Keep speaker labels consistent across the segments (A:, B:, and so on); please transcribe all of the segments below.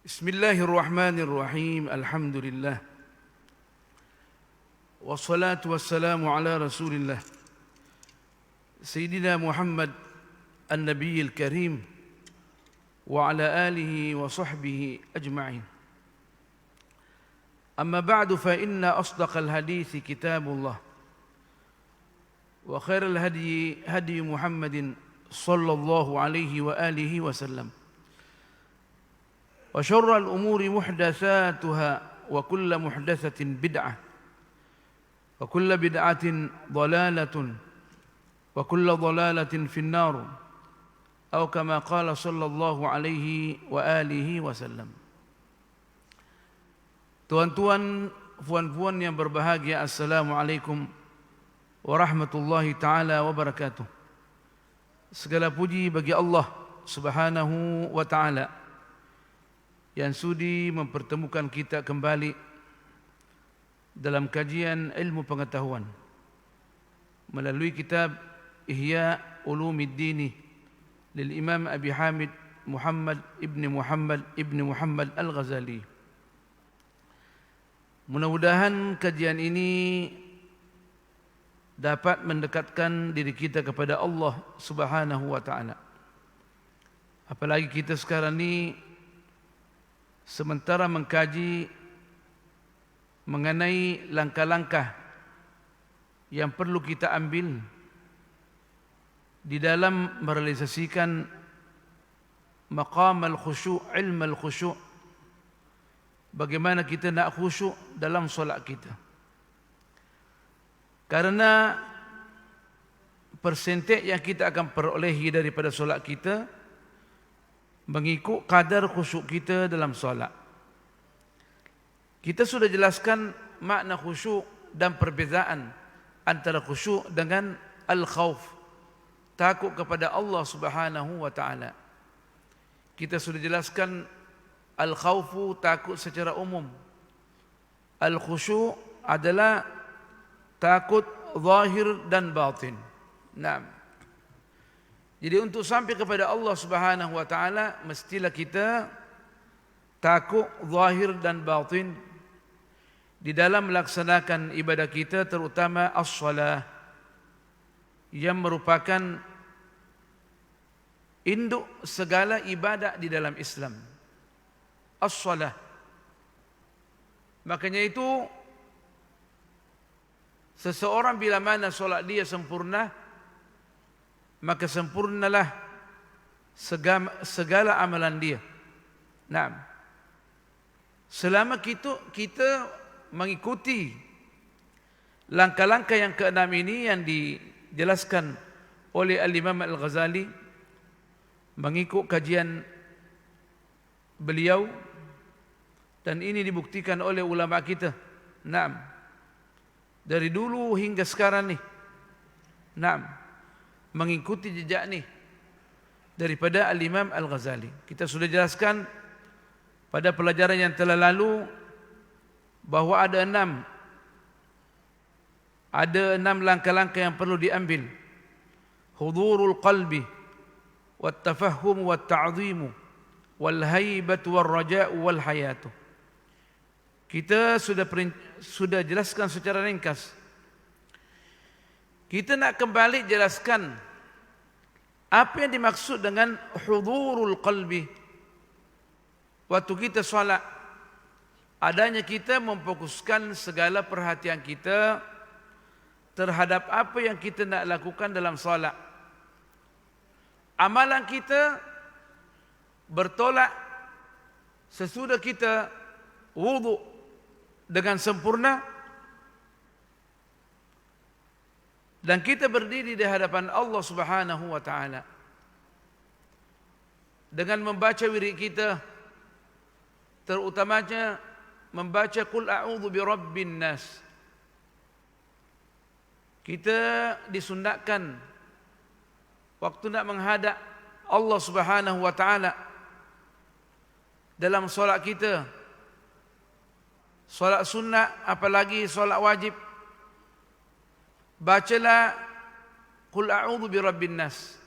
A: Bismillahirrahmanirrahim. Alhamdulillah. Wassalatu wassalamu ala Rasulillah Sayyidina Muhammad an-Nabiyil Karim wa ala alihi wa sahbihi ajma'in. Amma ba'du fa inna asdaqal hadithi kitabullah wa khairal hadi hadi Muhammadin sallallahu alaihi wa alihi wa sallam. Wa syarrul umuri muhdatsatuha wa kullu muhdatsatin bid'ah wa kullu bid'atin dhalalatun wa kullu dhalalatin finnar atau kama qala sallallahu alaihi wa alihi wasallam. Tuan-tuan, puan-puan yang berbahagia, assalamualaikum warahmatullahi taala wabarakatuh. Segala puji bagi Allah Subhanahu wa taala yang sudi mempertemukan kita kembali dalam kajian ilmu pengetahuan melalui kitab Ihya Ulumiddin lil Imam Abi Hamid Muhammad ibn Muhammad Al-Ghazali. Mudah-mudahan kajian ini dapat mendekatkan diri kita kepada Allah Subhanahu wa taala. Apalagi kita sekarang ni sementara mengkaji mengenai langkah-langkah yang perlu kita ambil di dalam merealisasikan maqam al-khusyu', ilm al-khusyu'. Bagaimana kita nak khusyuk dalam solat kita. Karena persentage yang kita akan perolehi daripada solat kita mengikut kadar khusyuk kita dalam solat. Kita sudah jelaskan makna khusyuk dan perbezaan antara khusyuk dengan al-khauf, takut kepada Allah Subhanahu wa taala. Kita sudah jelaskan al-khaufu takut secara umum. Al-khusyuk adalah takut zahir dan batin. Naam. Jadi untuk sampai kepada Allah Subhanahu wa taala mestilah kita takut zahir dan batin di dalam melaksanakan ibadah kita, terutama as-salah yang merupakan induk segala ibadah di dalam Islam. As-salah. Makanya itu seseorang bila mana solat dia sempurna, maka sempurnalah segala amalan dia. Naam. Selama kita mengikuti langkah-langkah yang keenam ini yang dijelaskan oleh Al-Imam Al-Ghazali mengikut kajian beliau, dan ini dibuktikan oleh ulama kita. Naam. Dari dulu hingga sekarang ni. Naam. Mengikuti jejak ni daripada Al-Imam Al-Ghazali. Kita sudah jelaskan pada pelajaran yang telah lalu bahawa ada enam langkah-langkah yang perlu diambil. Hudurul qalbi wat tafahhum wat ta'zimu wal haibatu war raja'u wal hayatu. Kita sudah jelaskan secara ringkas. Kita nak kembali jelaskan apa yang dimaksud dengan hudurul qalbi. Waktu kita solat, adanya kita memfokuskan segala perhatian kita terhadap apa yang kita nak lakukan dalam solat. Amalan kita bertolak sesudah kita wudu dengan sempurna dan kita berdiri di hadapan Allah Subhanahu wa taala dengan membaca wirid kita, terutamanya membaca qul a'udzu birabbin nas. Kita disunatkan waktu nak menghadap Allah Subhanahu wa taala dalam solat kita, solat sunat apalagi solat wajib, bacalah qul a'udzu birabbin nas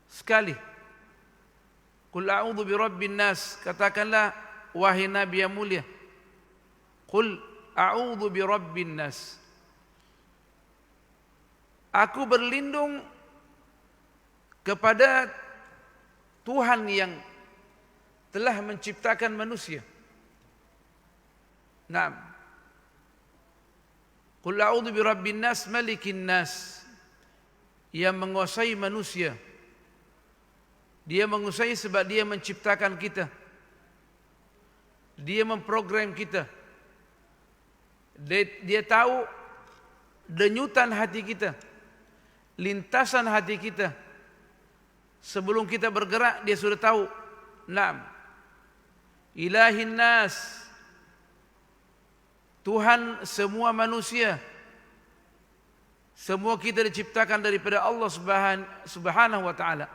A: sekali. Qul a'udzu birabbin nas, katakanlah wahai nabi yang mulia, qul a'udzu birabbin nas, aku berlindung kepada Tuhan yang telah menciptakan manusia. Naam. Qul a'udzu birabbin nas malikin nas, yang menguasai manusia. Dia menguasai sebab dia menciptakan kita. Dia memprogram kita. Dia tahu denyutan hati kita, lintasan hati kita. Sebelum kita bergerak, dia sudah tahu. Naam. Ilahin nas, Tuhan semua manusia. Semua kita diciptakan daripada Allah Subhanahu wa taala.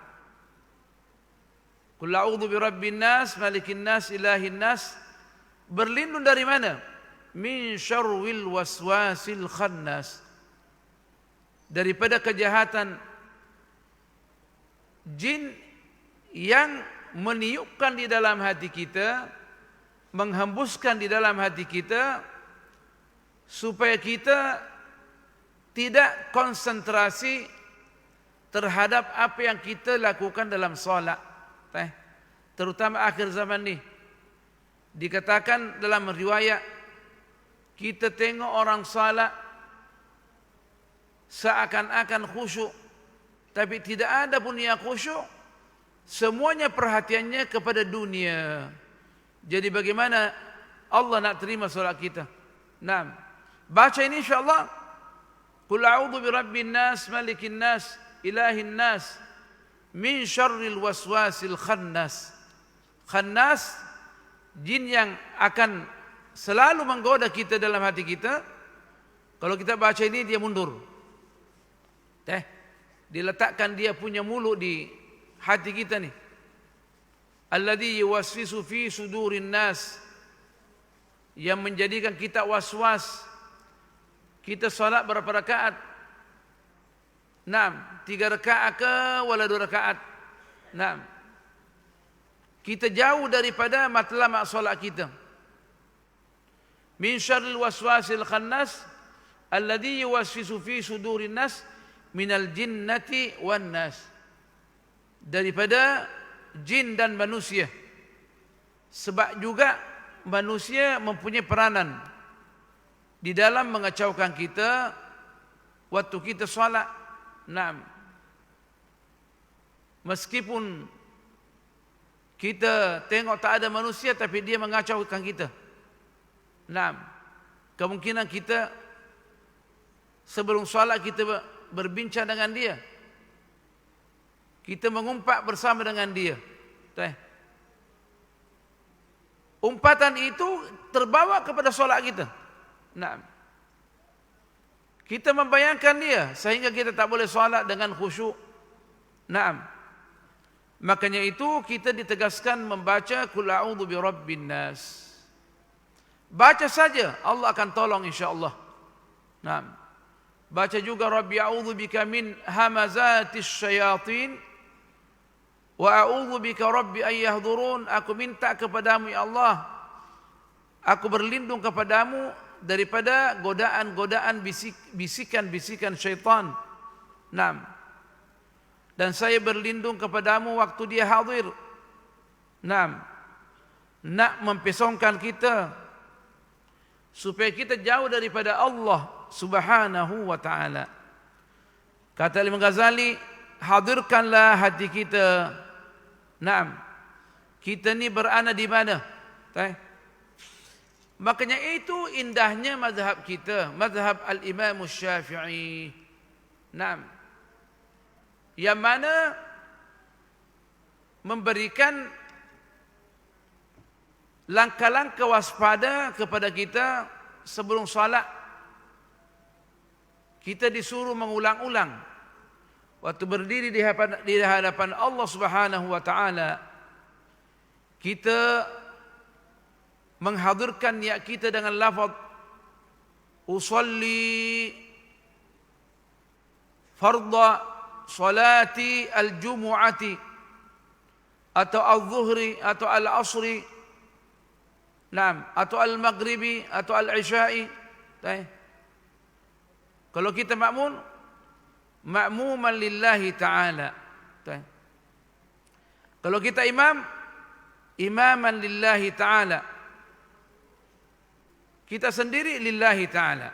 A: Qul a'udzu birabbin nas, malikin nas, ilahin nas. Berlindung dari mana? Min syarril waswasil khannas. Daripada kejahatan jin yang meniupkan di dalam hati kita, menghembuskan di dalam hati kita, supaya kita tidak konsentrasi terhadap apa yang kita lakukan dalam solat. Terutama akhir zaman ni, dikatakan dalam riwayat, kita tengok orang salat seakan-akan khusyuk, tapi tidak ada pun yang khusyuk. Semuanya perhatiannya kepada dunia. Jadi bagaimana Allah nak terima solat kita? Nah, baca ini insyaAllah. Qul a'udzu birabbin nas, malikin nas, ilahin nas, min syarril waswasil khannas. Khannas, jin yang akan selalu menggoda kita dalam hati kita. Kalau kita baca ini, dia mundur. Diletakkan dia punya mulut di hati kita ni. Alladhi yuwaswisu fi sudurin nas, yang menjadikan kita was-was. Kita salat berapa rakaat? 6, 3 rakaat ke wala 2 rakaat? 6. Kita jauh daripada matlamat salat kita. Min syarril waswasil khannas alladhi yuwaswisu fi sudurin nas minal jinnati wan nas. Daripada jin dan manusia. Sebab juga manusia mempunyai peranan di dalam mengacaukan kita waktu kita salat. Naam. Meskipun kita tengok tak ada manusia, tapi dia mengacaukan kita. Naam. Kemungkinan kita sebelum salat kita berbincang dengan dia. Kita mengumpat bersama dengan dia. Umpatan itu terbawa kepada solat kita. Naam. Kita membayangkan dia sehingga kita tak boleh solat dengan khusyuk. Naam. Makanya itu kita ditegaskan membaca Qul a'udzu birabbin nas. Baca saja, Allah akan tolong insya-Allah. Naam. Baca juga Rabbi a'udzu bika min hamazatis syayatin wa a'udzu bika Rabbi an yahdurun. Aku minta kepadamu ya Allah, aku berlindung kepadamu daripada godaan-godaan bisikan-bisikan syaitan. Naam. Dan saya berlindung kepadamu waktu dia hadir. Naam. Nak mempesongkan kita supaya kita jauh daripada Allah Subhanahu wa ta'ala. Kata Imam Ghazali, hadirkanlah hati kita. Naam. Kita ni berada di mana? Makanya itu indahnya mazhab kita, mazhab al-Imam Syafi'i. Naam. Yang mana memberikan langkah-langkah waspada kepada kita sebelum salat. Kita disuruh mengulang-ulang waktu berdiri di hadapan Allah Subhanahu wa taala. Kita menghadirkan niat kita dengan lafaz usolli fardha salati al-jumu'ati atau al-zuhri atau al-asri, naam, atau al-maghribi atau al-isya'i. Kalau kita makmun, ma'muman lillahi ta'ala. Kalau kita imam, imaman lillahi ta'ala. Kita sendiri lillahi ta'ala.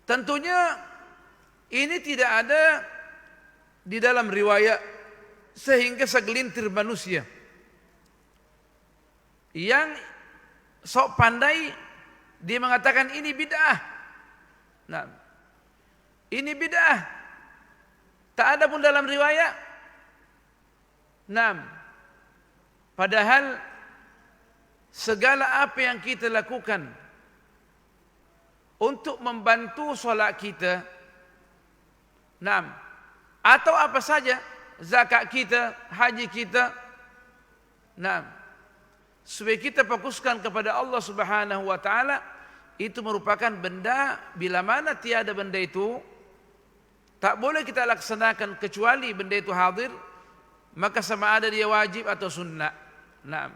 A: Tentunya ini tidak ada di dalam riwayat, sehingga segelintir manusia yang sok pandai dia mengatakan ini bid'ah. Nah, ini bid'ah. Tak ada pun dalam riwayat. Nah, padahal segala apa yang kita lakukan untuk membantu solat kita, nah, atau apa saja, zakat kita, haji kita, nah, supaya kita fokuskan kepada Allah Subhanahu wa taala, itu merupakan benda, bila mana tiada benda itu tak boleh kita laksanakan kecuali benda itu hadir, maka sama ada dia wajib atau sunnah. Nah,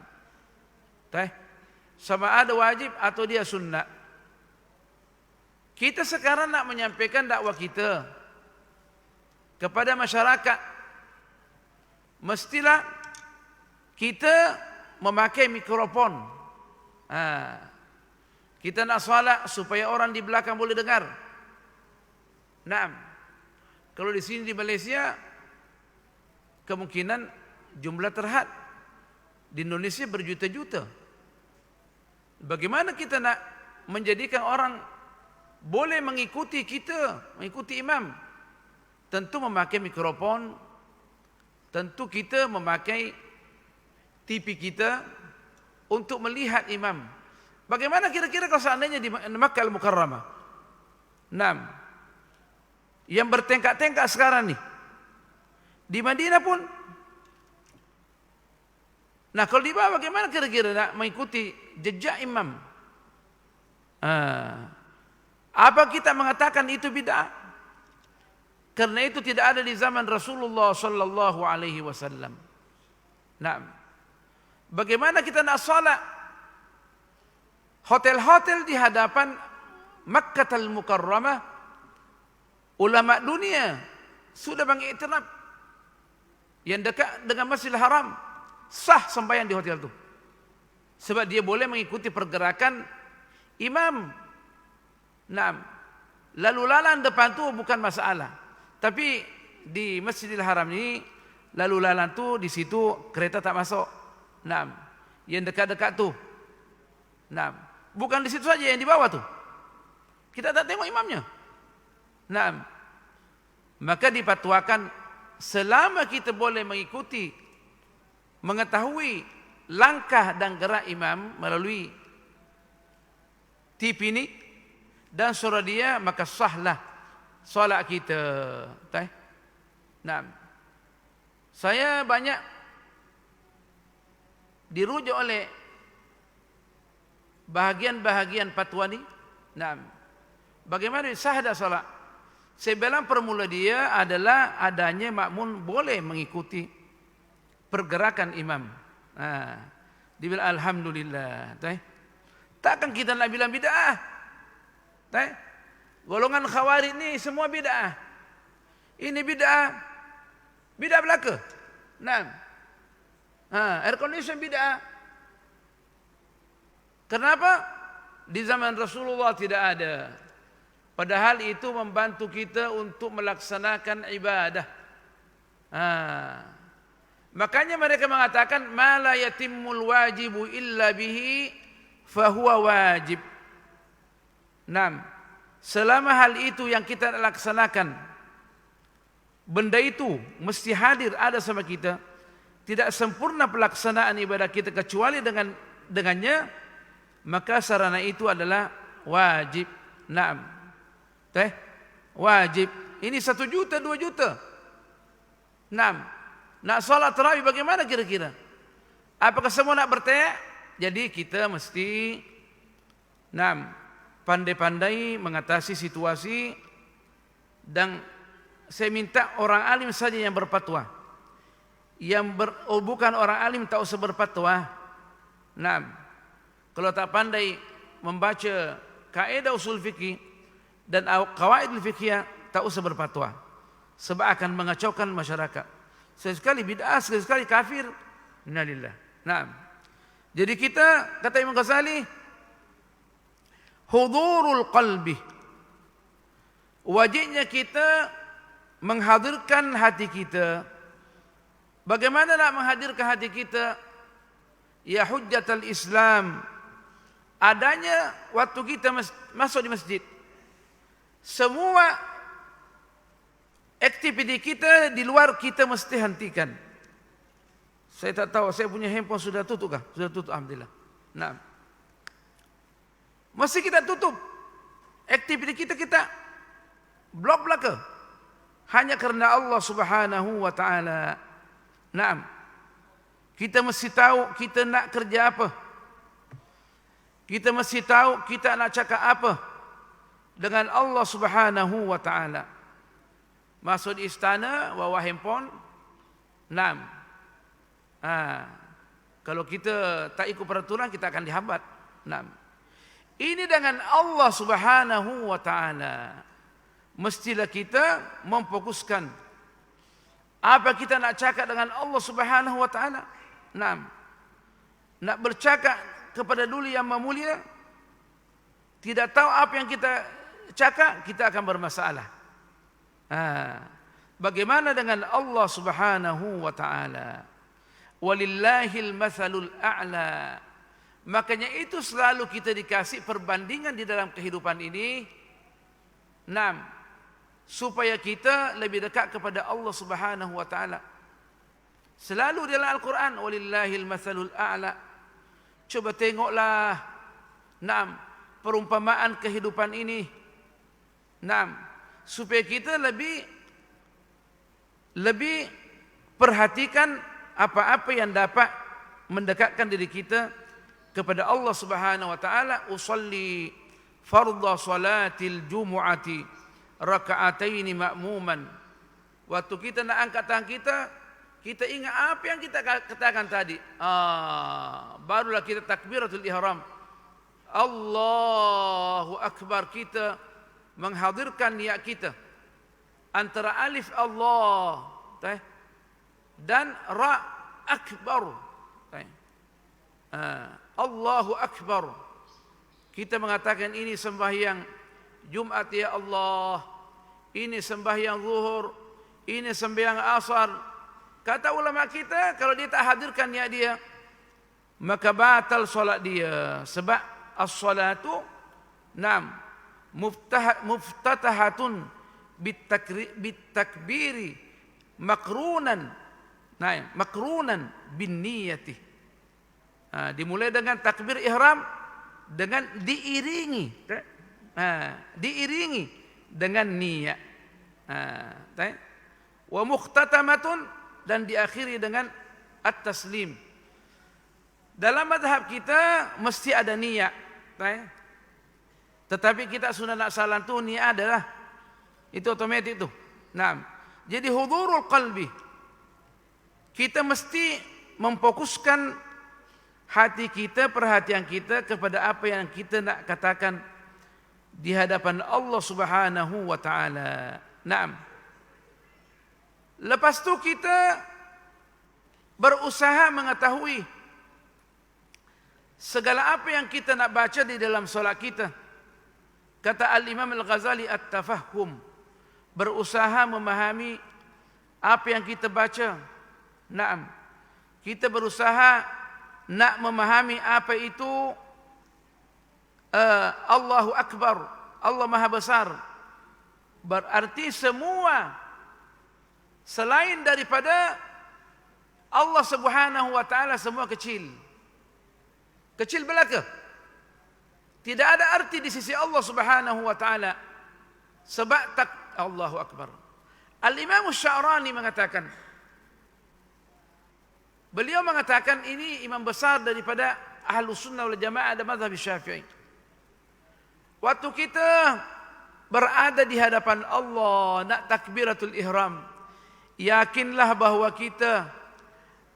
A: sama ada wajib atau dia sunnah. Kita sekarang nak menyampaikan dakwah kita kepada masyarakat, mestilah kita memakai mikrofon. Kita nak salat supaya orang di belakang boleh dengar. Nah, kalau di sini di Malaysia kemungkinan jumlah terhad, di Indonesia berjuta-juta. Bagaimana kita nak menjadikan orang boleh mengikuti kita, mengikuti imam? Tentu memakai mikrofon, tentu kita memakai TV kita untuk melihat imam. Bagaimana kira-kira kalau seandainya di Makkah Al-Mukarramah? Nah, yang bertengkak-tengkak sekarang nih, di Madinah pun. Nah, kalau di bawah bagaimana kira-kira nak mengikuti jejak imam? Apa kita mengatakan itu bid'ah? Karena itu tidak ada di zaman Rasulullah sallallahu alaihi wasallam. Nah, bagaimana kita nak salat? Hotel-hotel di hadapan Makkah Al-Mukarramah, ulama dunia sudah mengiktiraf yang dekat dengan Masjidil Haram sah sembahyang di hotel itu, sebab dia boleh mengikuti pergerakan imam. Nah, lalu lalang depan tu bukan masalah, tapi di Masjidil Haram ini lalu lalang tu di situ kereta tak masuk. Nah, yang dekat-dekat tu. Nah, bukan di situ saja, yang di bawah tu kita tak tengok imamnya. Nah, maka dipatwakan selama kita boleh mengikuti, mengetahui langkah dan gerak imam melalui TV ini dan suara dia, maka sahlah solat kita. Nah, saya banyak dirujuk oleh bahagian-bahagian fatwa ni. Nah, bagaimana sah dah solat? Saya bilang permula dia adalah adanya makmun boleh mengikuti pergerakan imam. Dia bilang alhamdulillah. Takkan kita nak bilang bid'ah? Golongan khawarij ni semua bid'ah. Ini bid'ah. Bid'ah belaka. Nah, air condition bid'ah. Kenapa? Di zaman Rasulullah tidak ada. Padahal itu membantu kita untuk melaksanakan ibadah. Makanya mereka mengatakan ma la yatimmul wajibu illa bihi fahuwa wajib. Nah, selama hal itu yang kita laksanakan, benda itu mesti hadir ada sama kita, tidak sempurna pelaksanaan ibadah kita kecuali dengannya, maka sarana itu adalah wajib. Naam. Wajib. Ini 1 juta, 2 juta. Naam. Nak salat tarawih bagaimana kira-kira? Apakah semua nak bertayak? Jadi kita mesti pandai-pandai mengatasi situasi dan saya minta orang alim saja yang berfatwa. Bukan orang alim tak usah berfatwa. Nah, kalau tak pandai membaca kaidah usul fikih dan qawaid fikih, tak usah berfatwa. Sebab akan mengacaukan masyarakat. Sekali bid'ah, sekali kafir. Innalillah. Nah, jadi kita, kata Imam Ghazali, hudurul qalbi. Wajibnya kita menghadirkan hati kita. Bagaimana nak menghadirkan hati kita? Ya hujjatul Islam. Adanya waktu kita masuk di masjid. Semua aktiviti kita di luar kita mesti hentikan. Saya tak tahu, saya punya handphone sudah tutup kah? Sudah tutup, alhamdulillah. Nah, mesti kita tutup. Aktiviti kita blok belaka. Hanya karena Allah Subhanahu wa taala. Naam. Kita mesti tahu kita nak kerja apa. Kita mesti tahu kita nak cakap apa dengan Allah Subhanahu wa taala. Masuk di istana bawa handphone. Naam. Kalau kita tak ikut peraturan kita akan dihambat. Naam. Ini dengan Allah Subhanahu wa taala. Mestilah kita memfokuskan apa kita nak cakap dengan Allah Subhanahu wa taala. Naam. Nak bercakap kepada dulu yang mulia, tidak tahu apa yang kita cakap, kita akan bermasalah. Bagaimana dengan Allah Subhanahu wa taala? Walillahil matsalul a'la. Makanya itu selalu kita dikasih perbandingan di dalam kehidupan ini. Naam. Supaya kita lebih dekat kepada Allah Subhanahu wa taala. Selalu dalam Al-Quran, walillahil matsalul a'la. Coba tengoklah, naam, perumpamaan kehidupan ini. Naam, supaya kita lebih perhatikan apa-apa yang dapat mendekatkan diri kita kepada Allah Subhanahu wa taala. Usalli fardha salatil jumu'ati raka'ataini ma'muman. Waktu kita nak angkat tangan kita ingat apa yang kita katakan tadi. Barulah kita takbiratul ihram. Allahu akbar, kita menghadirkan niat kita antara alif Allah dan ra akbar. Allahu akbar. Kita mengatakan ini sembahyang Jumat ya Allah, ini sembahyang zuhur, ini sembahyang asar. Kata ulama kita, kalau dia tak hadirkan niat dia, maka batal solat dia. Sebab as-salatu nam muftatahatun bitakbiri makrunan bin niyati. Dimulai dengan takbir ihram, dengan diiringi dengan niat. Wa mukhtatamatun, dan diakhiri dengan at-taslim. Dalam mazhab kita mesti ada niat. Tetapi kita sudah nak salam tu niat adalah itu otomatis tu. Nah, jadi hudurul qalbi. Kita mesti memfokuskan hati kita, perhatian kita kepada apa yang kita nak katakan di hadapan Allah Subhanahu wa taala. Naam. Lepas tu kita berusaha mengetahui segala apa yang kita nak baca di dalam solat kita. Kata Al-Imam Al-Ghazali at-tafahum, berusaha memahami apa yang kita baca. Naam. Kita berusaha nak memahami apa itu Allahu Akbar, Allah Maha Besar. Berarti semua selain daripada Allah Subhanahu wa taala semua kecil. Kecil belaka. Tidak ada arti di sisi Allah Subhanahu wa taala. Sebab Allahu Akbar. Al-Imam Sya'rani mengatakan, beliau mengatakan ini imam besar daripada Ahlus Sunnah wal Jamaah dan mazhab Syafi'i. Waktu kita berada di hadapan Allah, nak takbiratul ihram, yakinlah bahwa kita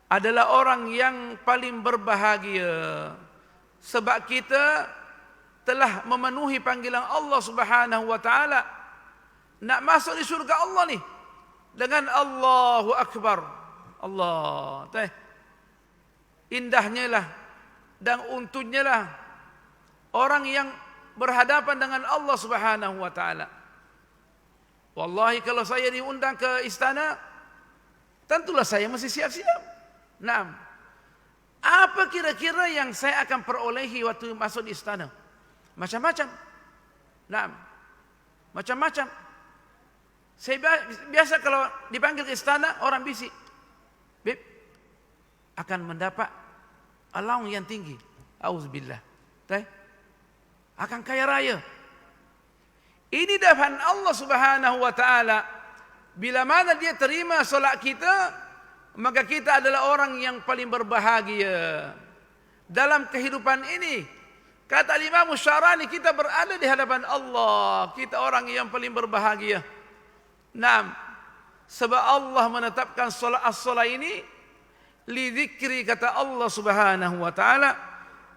A: adalah orang yang paling berbahagia, sebab kita telah memenuhi panggilan Allah Subhanahu wa taala, nak masuk di surga Allah ni dengan Allahu Akbar. Allah, indahnya lah dan untungnya lah orang yang berhadapan dengan Allah Subhanahu wa taala. Wallahi kalau saya diundang ke istana, tentulah saya mesti siap-siap. Naam. Apa kira-kira yang saya akan perolehi waktu masuk di istana? Macam-macam. Naam. Macam-macam. Saya biasa kalau dipanggil ke istana, orang bisik. Beb, akan mendapat allowance yang tinggi. Auzubillah. Akan kaya raya. Ini depan Allah Subhanahu wa taala. Bila mana dia terima solat kita, maka kita adalah orang yang paling berbahagia dalam kehidupan ini. Kata Imam Syarani, kita berada di hadapan Allah, kita orang yang paling berbahagia. Naam. Sebab Allah menetapkan solat as-solat ini li dzikri, kata Allah Subhanahu wa taala,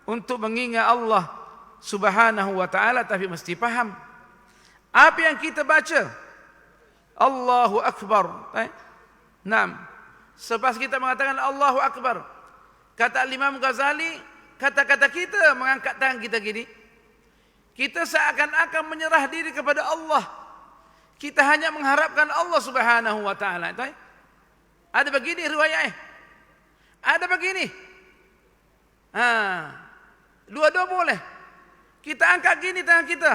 A: untuk mengingat Allah Subhanahu wa taala. Tapi mesti faham apa yang kita baca. Allahu Akbar. Naam. Selepas kita mengatakan Allahu Akbar, kata Imam Ghazali, kata-kata kita mengangkat tangan kita gini, kita seakan-akan menyerah diri kepada Allah. Kita hanya mengharapkan Allah Subhanahu wa taala. Ada begini riwayat. Ada begini. Dua-dua boleh. Kita angkat gini tangan kita.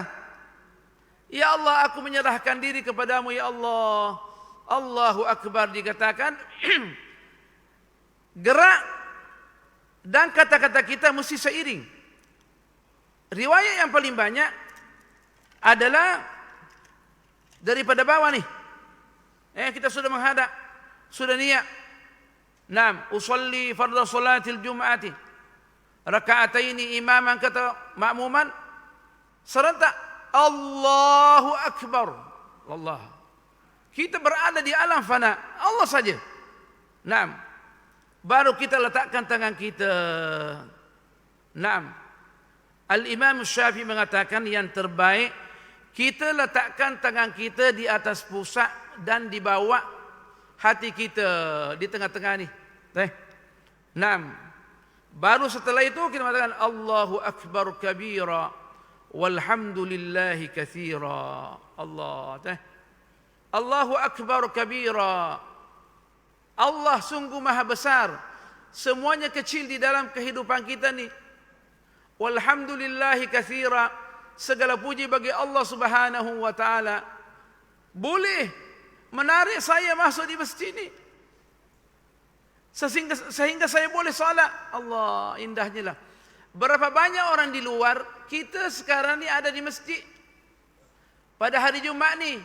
A: Ya Allah, aku menyerahkan diri kepadamu ya Allah. Allahu Akbar dikatakan. Gerak dan kata-kata kita mesti seiring. Riwayat yang paling banyak adalah daripada bawah nih. Kita sudah menghadap, sudah niat. Naam, usolli fardhu salatil jum'ati raka'ataini imaman, kata makmuman serentak Allahu Akbar. Allah. Kita berada di alam fana, Allah saja. Naam. Baru kita letakkan tangan kita. Naam. Al-Imam Syafi'i mengatakan yang terbaik kita letakkan tangan kita di atas pusat dan di bawah hati kita, di tengah-tengah ni. Naam. Baru setelah itu kita mengatakan Allahu Akbar kabira walhamdulillahi katsira. Allah. Allahu Akbar kabira. Allah sungguh maha besar. Semuanya kecil di dalam kehidupan kita ni. Walhamdulillahi katsira. Segala puji bagi Allah Subhanahu wa taala. Boleh menarik saya masuk di masjid ni, sehingga saya boleh salat. Allah, indahnya lah. Berapa banyak orang di luar, kita sekarang ni ada di masjid pada hari Jumaat ni,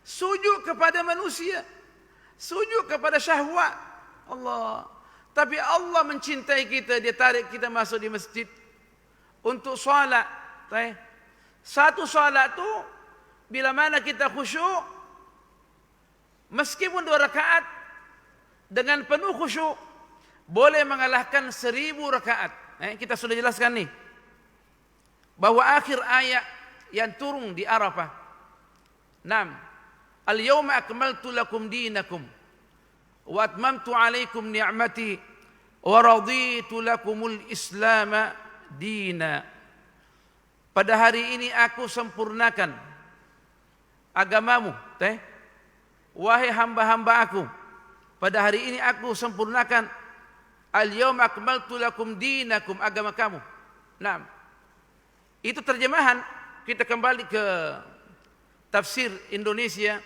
A: sujud kepada manusia, sujud kepada syahwat. Allah. Tapi Allah mencintai kita, dia tarik kita masuk di masjid untuk salat. Satu salat tu bila mana kita khusyuk, meskipun 2 rakaat dengan penuh khusyuk, boleh mengalahkan 1000 rakaat. Kita sudah jelaskan ni, bahwa akhir ayat yang turun di Arafah. Naam. Al-yawma akmaltu lakum dinakum wa atmamtu alaikum ni'mati wa raditu lakumul islama dina. Pada hari ini aku sempurnakan agamamu. Wahai hamba-hamba aku, pada hari ini aku sempurnakan al-yawma akmaltu lakum dinakum, agama kamu. Nah, itu terjemahan. Kita kembali ke tafsir Indonesia,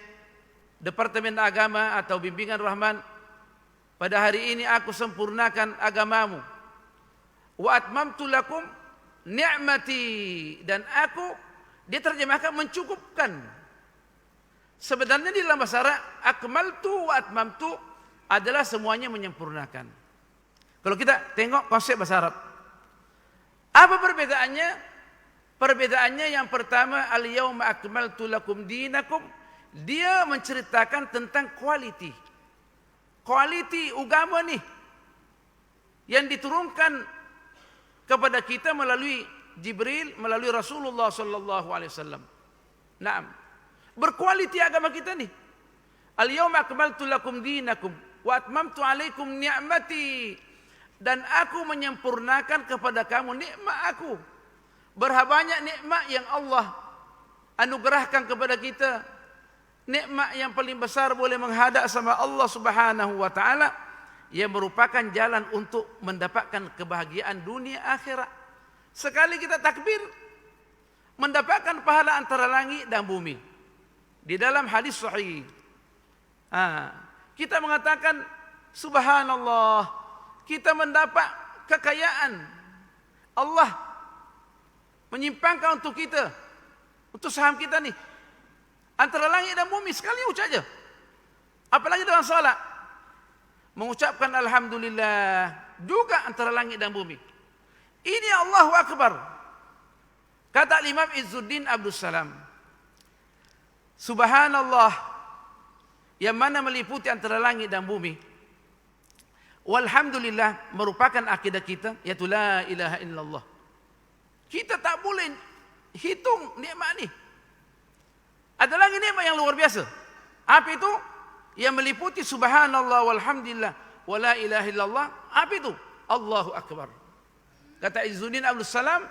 A: Departemen Agama atau Bimbingan Rahman. Pada hari ini aku sempurnakan agamamu. Wa atmamtu lakum ni'mati, dan aku diterjemahkan mencukupkan. Sebenarnya di dalam bahasa Arab akmaltu wa atmamtu adalah semuanya menyempurnakan. Kalau kita tengok konsep bahasa Arab, apa perbedaannya? Perbedaannya yang pertama, al-yauma akmaltu lakum dinakum. Dia menceritakan tentang quality. Quality agama nih yang diturunkan kepada kita melalui Jibril, melalui Rasulullah sallallahu alaihi wasallam. Naam. Berkualiti agama kita nih. Al-yauma akmaltu lakum dinakum wa atmamtu alaikum ni'mati. Dan aku menyempurnakan kepada kamu nikmat aku. Berapa banyak nikmat yang Allah anugerahkan kepada kita. Nikmat yang paling besar boleh menghadap sama Allah Subhanahu wa taala yang merupakan jalan untuk mendapatkan kebahagiaan dunia akhirat. Sekali kita takbir, mendapatkan pahala antara langit dan bumi. Di dalam hadis sahih, kita mengatakan subhanallah, kita mendapat kekayaan. Allah menyimpangkan untuk kita, untuk saham kita nih, antara langit dan bumi sekali ucap aja. Apalagi dalam salat, mengucapkan alhamdulillah juga antara langit dan bumi. Ini Allahu Akbar. Kata Imam Izzuddin Abdul Salam, subhanallah yang mana meliputi antara langit dan bumi. Walhamdulillah merupakan akidah kita, yaitu la ilaha illallah. Kita tak boleh hitung nikmat ni. Ada lagi nikmat yang luar biasa. Apa itu? Yang meliputi subhanallah walhamdulillah wa la ilaha illallah. Apa itu? Allahu Akbar. Kata Izzuddin Abdul Salam,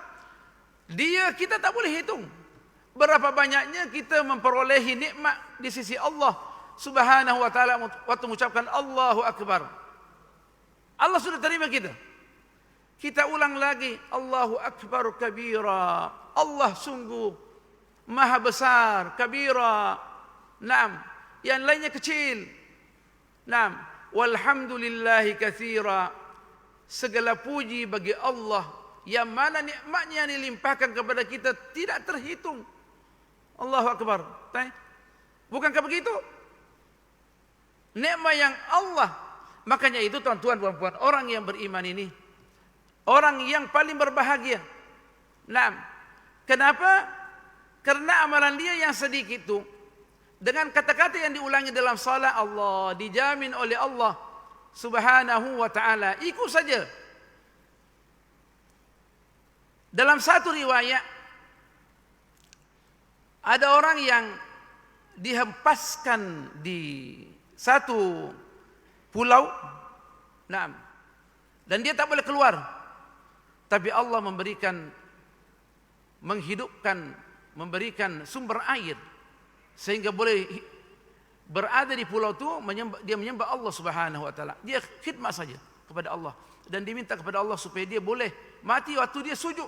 A: kita tak boleh hitung berapa banyaknya kita memperolehi nikmat di sisi Allah Subhanahu wa taala waktu mengucapkan Allahu Akbar. Allah sudah terima kita. Kita ulang lagi, Allahu Akbar kabira. Allah sungguh maha besar, kabira. Naam, yang lainnya kecil. Naam, walhamdulillahi katsira. Segala puji bagi Allah yang mana nikmatnya yang dilimpahkan kepada kita tidak terhitung. Allahu Akbar. Bukankah begitu? Nikmat yang Allah. Makanya itu tuan-tuan puan-puan, orang yang beriman ini orang yang paling berbahagia. Nah, kenapa? Karena amalan dia yang sedikit itu dengan kata-kata yang diulangi dalam salat Allah dijamin oleh Allah Subhanahu wa taala. Ikut saja. Dalam satu riwayat ada orang yang dihempaskan di satu pulau, nah, dan dia tak boleh keluar. Tapi Allah memberikan sumber air sehingga boleh berada di pulau itu. Dia menyembah Allah Subhanahu wa taala. Dia khidmat saja kepada Allah dan diminta kepada Allah supaya dia boleh mati waktu dia sujud.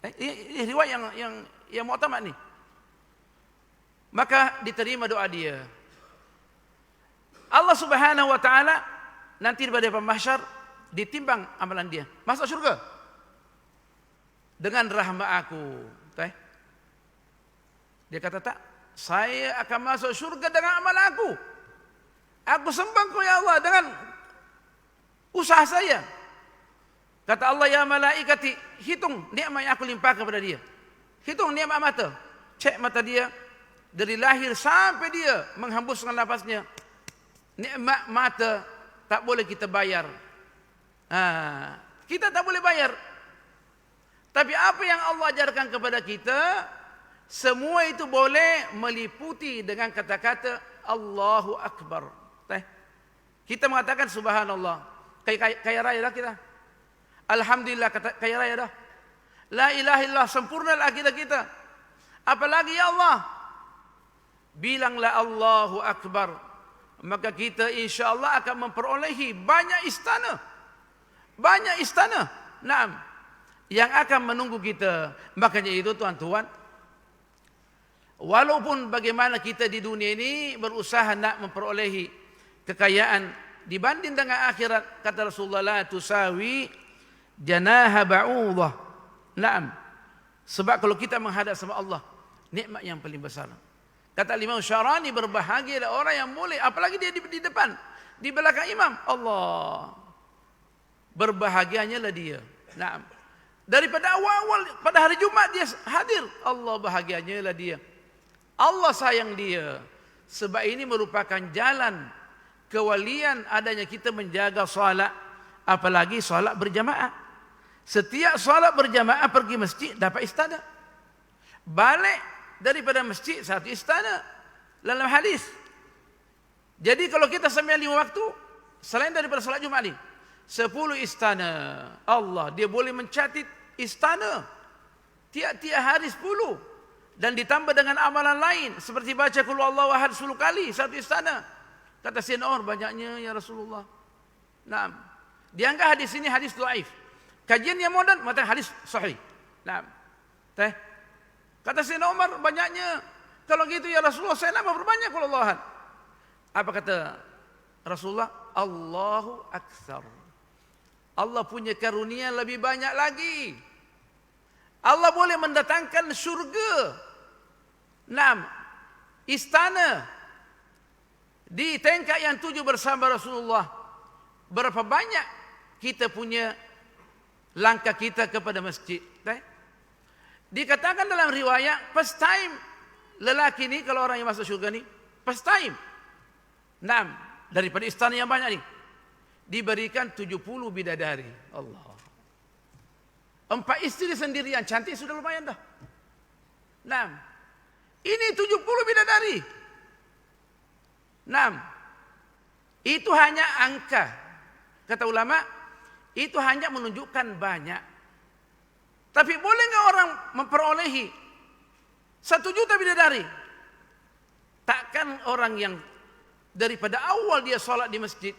A: Ini riwayat yang mu'tamad ni. Maka diterima doa dia. Allah Subhanahu wa taala nanti pada mahsyar ditimbang amalan dia. Masuk syurga dengan rahmat aku. Dia kata tak, saya akan masuk syurga dengan amal aku. Aku sembah Kau ya Allah dengan usaha saya. Kata Allah, ya malaikati, hitung nikmat yang aku limpahkan kepada dia. Hitung nikmat mata. Cek mata dia dari lahir sampai dia menghembuskan nafasnya. Nikmat mata tak boleh kita bayar. Kita tak boleh bayar. Tapi apa yang Allah ajarkan kepada kita, semua itu boleh meliputi dengan kata-kata Allahu Akbar. Kita mengatakan subhanallah, kaya raya dah kita. Alhamdulillah, kaya raya dah. La ilaha illallah, sempurna akidah kita. Apalagi ya Allah, bilanglah Allahu Akbar, maka kita insya-Allah akan memperolehi banyak istana. Banyak istana. Naam. Yang akan menunggu kita. Makanya itu tuan-tuan, walaupun bagaimana kita di dunia ini berusaha nak memperolehi kekayaan dibanding dengan akhirat, kata Rasulullah, la tusawi janaha ba'udah. Naam. Sebab kalau kita menghadap sama Allah, nikmat yang paling besar. Kata Imam Syarani, berbahagialah orang yang boleh, apalagi dia di depan, di belakang imam. Allah, berbahagianya lah dia. Naam. Daripada awal-awal pada hari Jumat dia hadir, Allah bahagianya lah dia. Allah sayang dia. Sebab ini merupakan jalan kewalian adanya kita menjaga solat, apalagi solat berjamaah. Setiap solat berjamaah pergi masjid dapat istana. Balik daripada masjid satu istana dalam hadis. Jadi kalau kita sembahyang 5 waktu selain daripada solat Jumat ni 10 istana. Allah dia boleh mencatat istana tiap-tiap hari 10 dan ditambah dengan amalan lain seperti baca qul huwallahu ahad 10 kali satu istana. Kata Sayyidina Umar, banyaknya ya Rasulullah. Naam. Dianggap hadis ini hadis dhaif. Kajian yang moden mengatakan hadis sahih. Naam. Teh. Kata Sayyidina Umar, banyaknya. Kalau gitu ya Rasulullah, saya nak berbanyak qul huwallahu ahad. Apa kata Rasulullah? Allahu aktsar. Allah punya karunia lebih banyak lagi. Allah boleh mendatangkan syurga. Naam. Istana di tingkat yang 7 bersama Rasulullah. Berapa banyak kita punya langkah kita kepada masjid. Dikatakan dalam riwayat, first time lelaki ni, kalau orang yang masuk syurga ni, first time. Naam, daripada istana yang banyak ni, diberikan 70 bidadari. Allah. 4 isteri sendirian, cantik sudah lumayan dah. Naam. Ini 70 bidadari. Naam. Itu hanya angka. Kata ulama, itu hanya menunjukkan banyak. Tapi boleh enggak orang memperolehi 1 juta bidadari? Takkan orang yang daripada awal dia solat di masjid,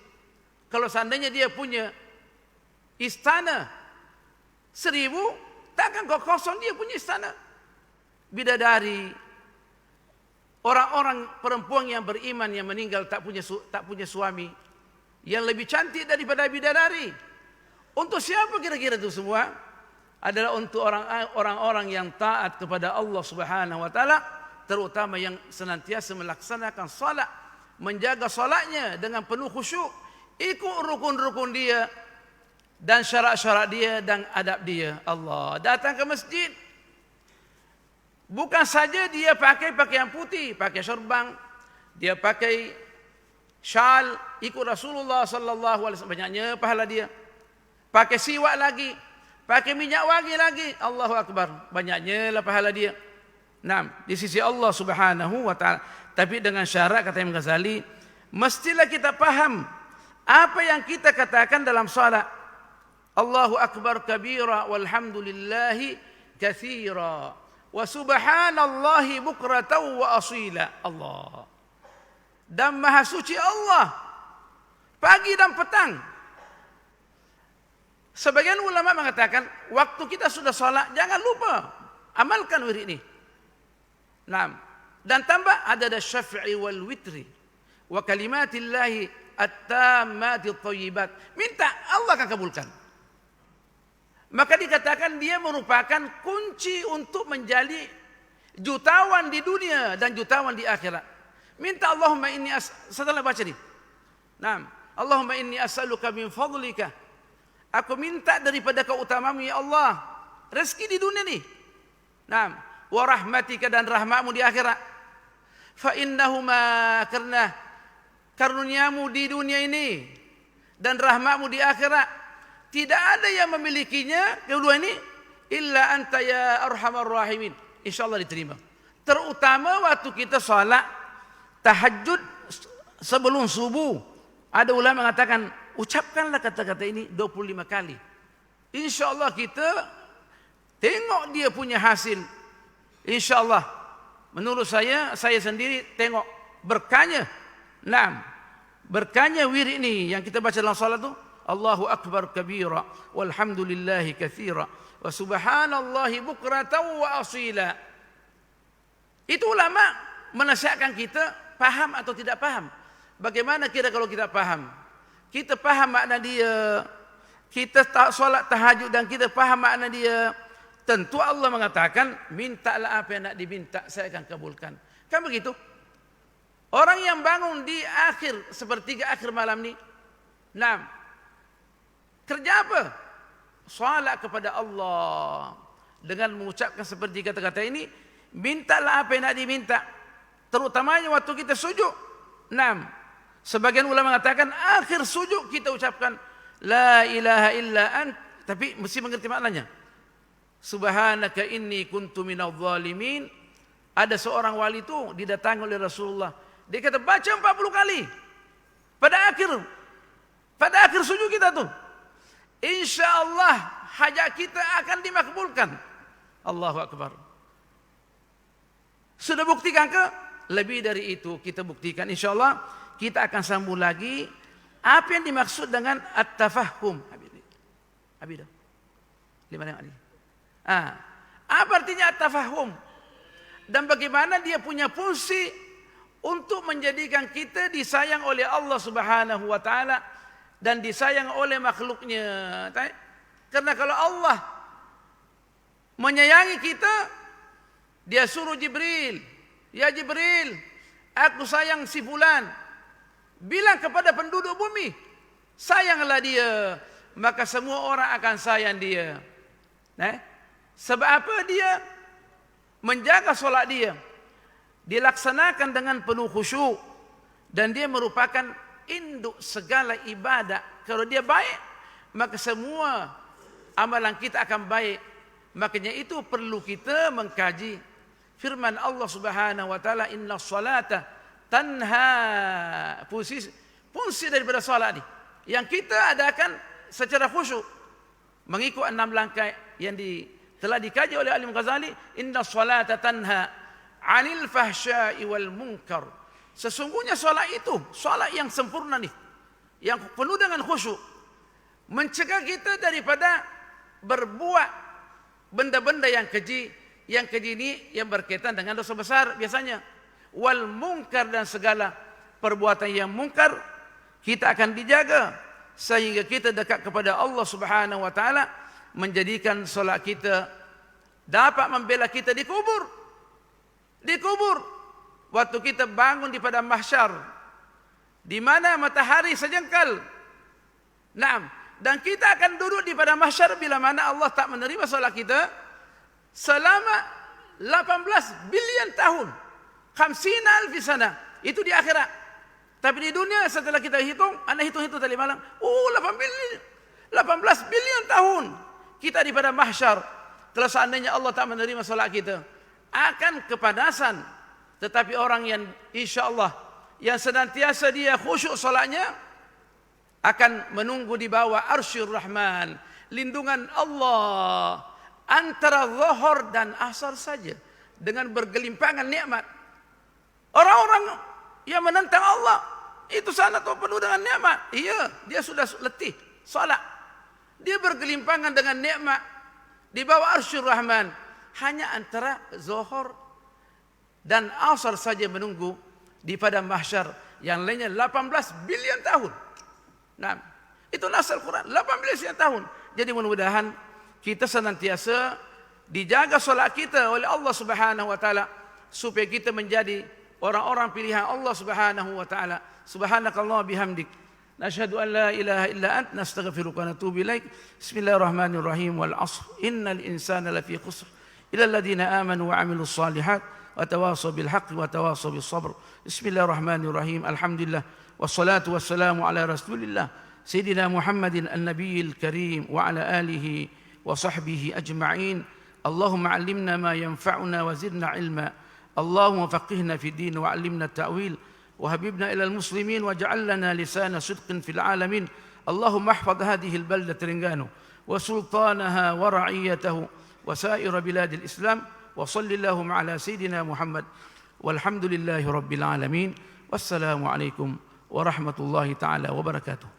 A: kalau seandainya dia punya istana 1000, takkan kosong dia punya istana. Bidadari, orang-orang perempuan yang beriman yang meninggal tak punya suami yang lebih cantik daripada bidadari. Untuk siapa kira-kira itu semua? Adalah untuk orang-orang yang taat kepada Allah Subhanahu wa taala, terutama yang senantiasa melaksanakan salat, menjaga salatnya dengan penuh khusyuk, ikut rukun-rukun dia dan syarat-syarat dia dan adab dia. Allah datang ke masjid, bukan saja dia pakai pakaian putih, pakai serban, dia pakai syal, ikut Rasulullah sallallahu alaihi wasallam, banyaknya pahala dia. Pakai siwak lagi, pakai minyak wangi lagi, Allahu akbar, banyaknya lah pahala dia. Naam, di sisi Allah Subhanahu wa taala. Tapi dengan syarat, kata Imam Ghazali, mestilah kita faham apa yang kita katakan dalam salat. Allahu akbar kabira walhamdulillahi katsira wa subhanallahi bukratan wa asila. Allah. Dan maha suci Allah pagi dan petang. Sebagian ulama mengatakan, waktu kita sudah salat jangan lupa amalkan wirid ini. Naam. Dan tambah ada syafi'i wal witri wa kalimatillahi at-tammati thayyibat. Minta Allah akan kabulkan. Maka dikatakan dia merupakan kunci untuk menjadi jutawan di dunia dan jutawan di akhirat. Minta Allahumma inni setelah baca ni. Naam. Allahumma inni as'aluka min fadlika. Aku minta daripada keutamamu ya Allah rezeki di dunia ni. Naam. Wa rahmatika, dan rahmatmu di akhirat. Fa innahuma, karena karuniamu di dunia ini dan rahmatmu di akhirat, tidak ada yang memilikinya kedua ini illa anta ya arhamar rahimin. Insyaallah diterima. Terutama waktu kita salat tahajud sebelum subuh. Ada ulama mengatakan, ucapkanlah kata-kata ini 25 kali. InsyaAllah kita tengok dia punya hasil. InsyaAllah. Menurut saya sendiri tengok berkahnya. Naam. Berkahnya wirid ini yang kita baca dalam salat tu. Allahu akbar kabira walhamdulillahi katsira wa subhanallahi bukratan wa asila. Itu ulama menasihatkan kita paham atau tidak paham. Bagaimana kira kalau kita paham? Kita paham makna dia, kita solat tahajud dan kita paham makna dia, tentu Allah mengatakan, mintalah apa yang nak diminta, saya akan kabulkan. Kan begitu? Orang yang bangun di sepertiga akhir malam ni, nah, kerja apa? salat kepada Allah dengan mengucapkan seperti kata-kata ini, mintalah apa yang nak diminta, terutamanya waktu kita sujud. 6. Sebagian ulama mengatakan akhir sujud kita ucapkan la ilaha illa ant, tapi mesti mengerti maknanya. Subhanaka inni kuntu minadh dhalimin. Ada seorang wali itu didatangi oleh Rasulullah. Dia kata baca 40 kali. Pada akhir sujud kita tuh. InsyaAllah hajat kita akan dimakbulkan. Allahu Akbar. Sudah buktikan ke? Lebih dari itu kita buktikan. InsyaAllah kita akan sambung lagi. Apa yang dimaksud dengan at-tafahum? Habis dah. 5 yang ada. Apa artinya at-tafahum? Dan bagaimana dia punya fungsi untuk menjadikan kita disayang oleh Allah Subhanahu wa taala dan disayang oleh makhluknya. Karena kalau Allah menyayangi kita, dia suruh Jibril, ya Jibril, aku sayang si fulan. Bilang kepada penduduk bumi, sayanglah dia, maka semua orang akan sayang dia. Sebab apa? Dia menjaga solat dia, dilaksanakan dengan penuh khusyuk, dan dia merupakan induk segala ibadah. Kalau dia baik, maka semua amalan kita akan baik. Makanya itu perlu kita mengkaji firman Allah Subhanahu wa taala, inna salata tanha. Fungsi daripada salat ni yang kita adakan secara khusyuk mengikut 6 langkah yang telah dikaji oleh Al-Imam Ghazali. Inna salata tanha 'anil fahsya'i wal munkar. Sesungguhnya solat itu, solat yang sempurna ni, yang penuh dengan khusyuk, mencegah kita daripada berbuat benda-benda yang keji. Yang keji ini yang berkaitan dengan dosa besar biasanya. Wal munkar, dan segala perbuatan yang munkar kita akan dijaga sehingga kita dekat kepada Allah Subhanahu wa taala, menjadikan solat kita dapat membela kita di kubur. Di kubur, waktu kita bangun di padang mahsyar, di mana matahari sejengkal. Dan kita akan duduk di padang mahsyar bila mana Allah tak menerima solat kita selama 18 bilion tahun. 50,000 sana. Itu di akhirat. Tapi di dunia setelah kita hitung, anda hitung-hitung tadi malam, 18 bilion tahun kita di padang mahsyar. Kalau seandainya Allah tak menerima solat kita, akan kepanasan. Tetapi orang yang insya-Allah yang senantiasa dia khusyuk solatnya, akan menunggu di bawah Arsyur Rahman, lindungan Allah antara zuhur dan asar saja, dengan bergelimpangan nikmat. Orang-orang yang menentang Allah itu sana tuh penuh dengan nikmat. Iya, dia sudah letih salat. Dia bergelimpangan dengan nikmat di bawah Arsyur Rahman. Hanya antara zuhur dan asar saja menunggu di padang mahsyar, yang lainnya 18 bilion tahun. Itu nas Al-Quran, 18 bilion tahun. Jadi mudah-mudahan kita senantiasa dijaga solat kita oleh Allah Subhanahu wa taala, supaya kita menjadi orang-orang pilihan Allah Subhanahu wa taala. Subhanakallah bihamdik, nashhadu an la ilaha illa ant, nastaghfiruka wa natubu ilaik. Bismillahirrahmanirrahim. Wal 'ashr, innal insana lafi khusr, illa alladhina amanu wa 'amilus shalihat wa tawasaw bil haqqi wa tawasaw bis sabr. Bismillahirrahmanirrahim. Alhamdulillah wassalatu wassalamu ala Rasulillah Sayyidina Muhammadin an-nabiyil karim wa ala alihi wa sahbihi ajma'in. Allahumma 'allimna ma yanfa'una wa zidna 'ilma. Allahumma faqihna fi din wa 'allimna at-ta'wil wa habibna ila al-muslimin waj'al lana lisana sidqin fil 'alamin. Allahumma ihfaz hadhihi al-baldah Terengganu wa sultanaha wa ra'iyatahu wa sa'ir bilad al-Islam wa sallallahu ala sayyidina Muhammad walhamdulillahi rabbil alamin. Wassalamu alaikum warahmatullahi taala wabarakatuh.